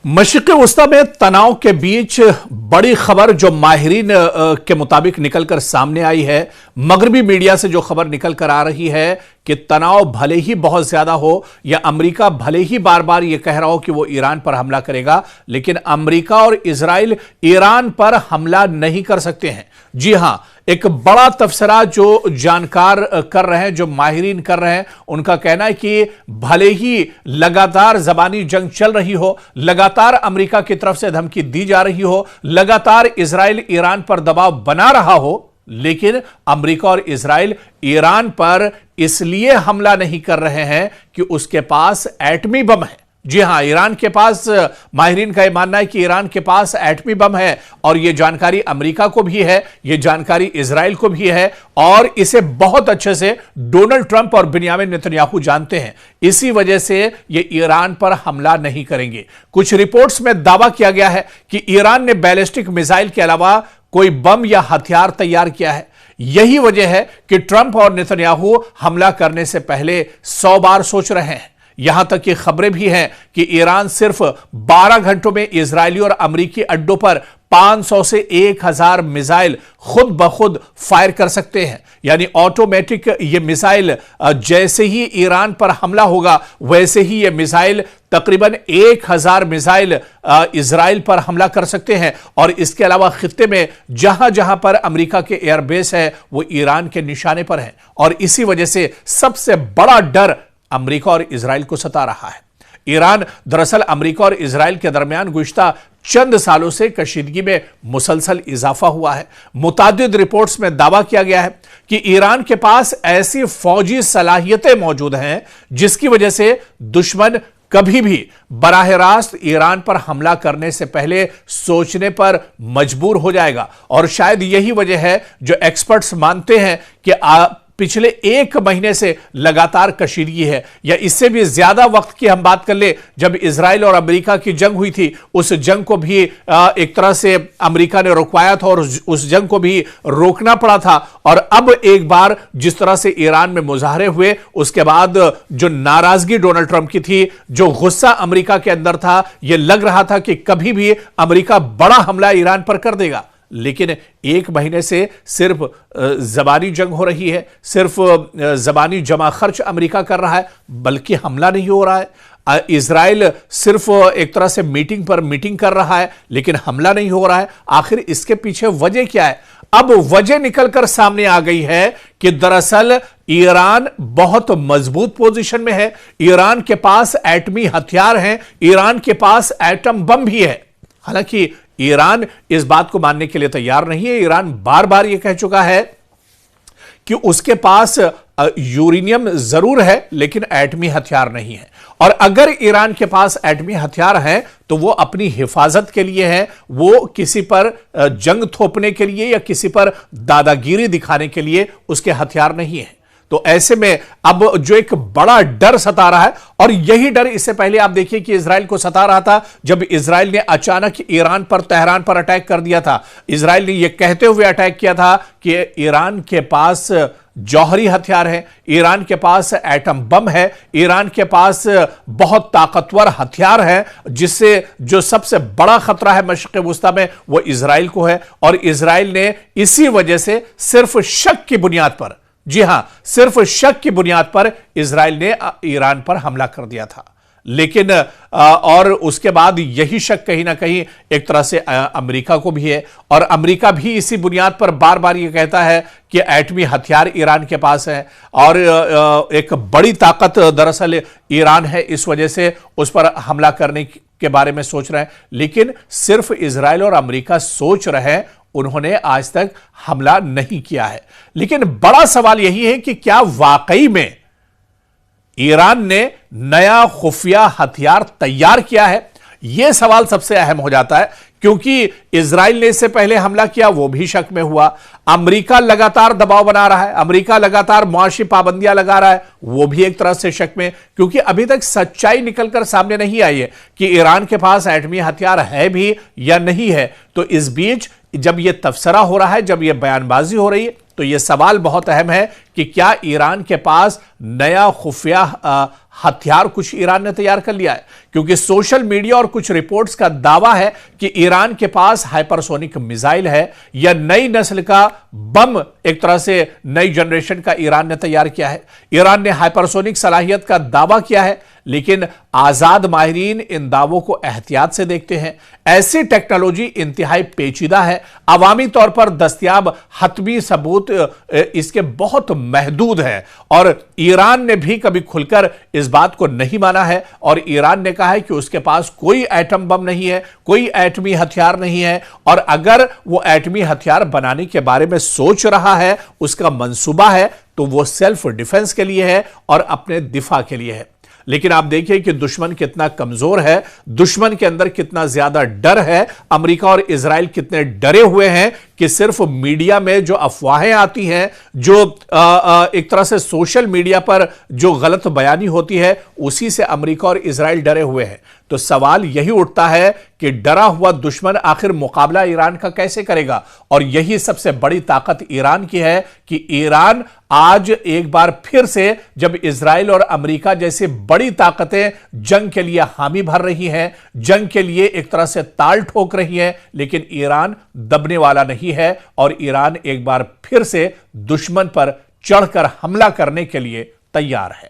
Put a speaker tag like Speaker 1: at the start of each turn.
Speaker 1: मशरिक़ वस्ता में तनाव के बीच बड़ी खबर जो माहिरीन के मुताबिक निकलकर सामने आई है, मगरबी मीडिया से जो खबर निकल कर आ रही है कि तनाव भले ही बहुत ज्यादा हो या अमेरिका भले ही बार बार यह कह रहा हो कि वो ईरान पर हमला करेगा, लेकिन अमेरिका और इजराइल ईरान पर हमला नहीं कर सकते हैं। जी हां, एक बड़ा तबसरा जो जानकार कर रहे हैं, जो माहिरीन कर रहे हैं, उनका कहना है कि भले ही लगातार जबानी जंग चल रही हो, लगातार अमेरिका की तरफ से धमकी दी जा रही हो, लगातार इजराइल ईरान पर दबाव बना रहा हो, लेकिन अमेरिका और इजराइल ईरान पर इसलिए हमला नहीं कर रहे हैं कि उसके पास एटमी बम है। जी हां, ईरान के पास, माहिरीन का यह मानना है कि ईरान के पास एटमी बम है और यह जानकारी अमेरिका को भी है, यह जानकारी इजराइल को भी है और इसे बहुत अच्छे से डोनाल्ड ट्रंप और बिन्यामिन नेतन्याहू जानते हैं। इसी वजह से यह ईरान पर हमला नहीं करेंगे। कुछ रिपोर्ट्स में दावा किया गया है कि ईरान ने बैलिस्टिक मिसाइल के अलावा कोई बम या हथियार तैयार किया है। यही वजह है कि ट्रंप और नेतन्याहू हमला करने से पहले 100 बार सोच रहे हैं। यहां तक कि खबरें भी हैं कि ईरान सिर्फ 12 घंटों में इजरायली और अमेरिकी अड्डों पर 500 से 1000 मिसाइल खुद ब खुद फायर कर सकते हैं। यानी ऑटोमेटिक ये मिसाइल जैसे ही ईरान पर हमला होगा वैसे ही ये मिसाइल तकरीबन 1000 मिसाइल इजराइल पर हमला कर सकते हैं। और इसके अलावा खित्ते में जहां जहां पर अमेरिका के एयरबेस है वो ईरान के निशाने पर है और इसी वजह से सबसे बड़ा डर अमेरिका और इजराइल को सता रहा है। ईरान दरअसल अमेरिका और इजराइल के दरमियान गुज़िश्ता चंद सालों से कशीदगी में मुसलसल इजाफा हुआ है। मुतादिद रिपोर्ट्स में दावा किया गया है कि ईरान के पास ऐसी फौजी सलाहियतें मौजूद हैं जिसकी वजह से दुश्मन कभी भी बराह रास्त ईरान पर हमला करने से पहले सोचने पर मजबूर हो जाएगा। और शायद यही वजह है जो एक्सपर्ट्स मानते हैं कि पिछले 1 महीने से लगातार कशीदगी है, या इससे भी ज्यादा वक्त की हम बात कर ले, जब इजराइल और अमेरिका की जंग हुई थी उस जंग को भी एक तरह से अमेरिका ने रुकवाया था और उस जंग को भी रोकना पड़ा था। और अब एक बार जिस तरह से ईरान में मुजाहरे हुए, उसके बाद जो नाराजगी डोनाल्ड ट्रंप की थी, जो गुस्सा अमेरिका के अंदर था, यह लग रहा था कि कभी भी अमेरिका बड़ा हमला ईरान पर कर देगा। लेकिन 1 महीने से सिर्फ जबानी जंग हो रही है, सिर्फ जबानी जमा खर्च अमेरिका कर रहा है, बल्कि हमला नहीं हो रहा है। इजराइल सिर्फ एक तरह से मीटिंग पर मीटिंग कर रहा है लेकिन हमला नहीं हो रहा है। आखिर इसके पीछे वजह क्या है? अब वजह निकलकर सामने आ गई है कि दरअसल ईरान बहुत मजबूत पोजीशन में है, ईरान के पास एटमी हथियार हैं, ईरान के पास एटम बम भी है। हालांकि ईरान इस बात को मानने के लिए तैयार नहीं है। ईरान बार बार यह कह चुका है कि उसके पास यूरेनियम जरूर है लेकिन एटमी हथियार नहीं है। और अगर ईरान के पास एटमी हथियार हैं तो वो अपनी हिफाजत के लिए है, वो किसी पर जंग थोपने के लिए या किसी पर दादागिरी दिखाने के लिए उसके हथियार नहीं है। तो ऐसे में अब जो एक बड़ा डर सता रहा है, और यही डर इससे पहले आप देखिए कि इजराइल को सता रहा था जब इजराइल ने अचानक ईरान पर, तेहरान पर अटैक कर दिया था। इजराइल ने यह कहते हुए अटैक किया था कि ईरान के पास जौहरी हथियार है, ईरान के पास एटम बम है, ईरान के पास बहुत ताकतवर हथियार है, जिससे जो सबसे बड़ा खतरा है मशरिक़ वस्ता में वो इजराइल को है। और इजराइल ने इसी वजह से सिर्फ शक की बुनियाद पर, जी हां, सिर्फ शक की बुनियाद पर इजराइल ने ईरान पर हमला कर दिया था। लेकिन और उसके बाद यही शक कहीं ना कहीं एक तरह से अमेरिका को भी है, और अमेरिका भी इसी बुनियाद पर बार बार यह कहता है कि एटमी हथियार ईरान के पास है और एक बड़ी ताकत दरअसल ईरान है, इस वजह से उस पर हमला करने के बारे में सोच रहे हैं। लेकिन सिर्फ इजराइल और अमेरिका सोच रहे हैं, उन्होंने आज तक हमला नहीं किया है। लेकिन बड़ा सवाल यही है कि क्या वाकई में ईरान ने नया खुफिया हथियार तैयार किया है? यह सवाल सबसे अहम हो जाता है, क्योंकि इजराइल ने इससे पहले हमला किया, वो भी शक में हुआ। अमेरिका लगातार दबाव बना रहा है, अमेरिका लगातार मुआशी पाबंदियां लगा रहा है, वो भी एक तरह से शक में, क्योंकि अभी तक सच्चाई निकलकर सामने नहीं आई है कि ईरान के पास एटमी हथियार है भी या नहीं है। तो इस बीच जब यह तफसरा हो रहा है, जब यह बयानबाजी हो रही है, तो यह सवाल बहुत अहम है कि क्या ईरान के पास नया खुफिया हथियार कुछ ईरान ने तैयार कर लिया है, क्योंकि सोशल मीडिया और कुछ रिपोर्ट्स का दावा है कि ईरान के पास हाइपरसोनिक मिसाइल है या नई नस्ल का बम, एक तरह से नई जनरेशन का ईरान ने तैयार किया है। ईरान ने हाइपरसोनिक सलाहियत का दावा किया है, लेकिन आजाद माहिरीन इन दावों को एहतियात से देखते हैं। ऐसी टेक्नोलॉजी इंतहाई पेचीदा है, अवामी तौर पर दस्तयाब हतमी सबूत इसके बहुत महदूद हैं, और ईरान ने भी कभी खुलकर इस बात को नहीं माना है, और ईरान ने कहा है कि उसके पास कोई एटम बम नहीं है, कोई एटमी हथियार नहीं है, और अगर वो एटमी हथियार बनाने के बारे में सोच रहा है, उसका मंसूबा है, तो वो सेल्फ डिफेंस के लिए है और अपने दिफा के लिए है। लेकिन आप देखिए कि दुश्मन कितना कमजोर है, दुश्मन के अंदर कितना ज्यादा डर है, अमेरिका और इजराइल कितने डरे हुए हैं कि सिर्फ मीडिया में जो अफवाहें आती हैं, जो एक तरह से सोशल मीडिया पर जो गलत बयानी होती है, उसी से अमेरिका और इजराइल डरे हुए हैं। तो सवाल यही उठता है कि डरा हुआ दुश्मन आखिर मुकाबला ईरान का कैसे करेगा, और यही सबसे बड़ी ताकत ईरान की है कि ईरान आज एक बार फिर से, जब इजराइल और अमेरिका जैसी बड़ी ताकतें जंग के लिए हामी भर रही हैं, जंग के लिए एक तरह से ताल ठोक रही हैं, लेकिन ईरान दबने वाला नहीं है, और ईरान एक बार फिर से दुश्मन पर चढ़कर हमला करने के लिए तैयार है।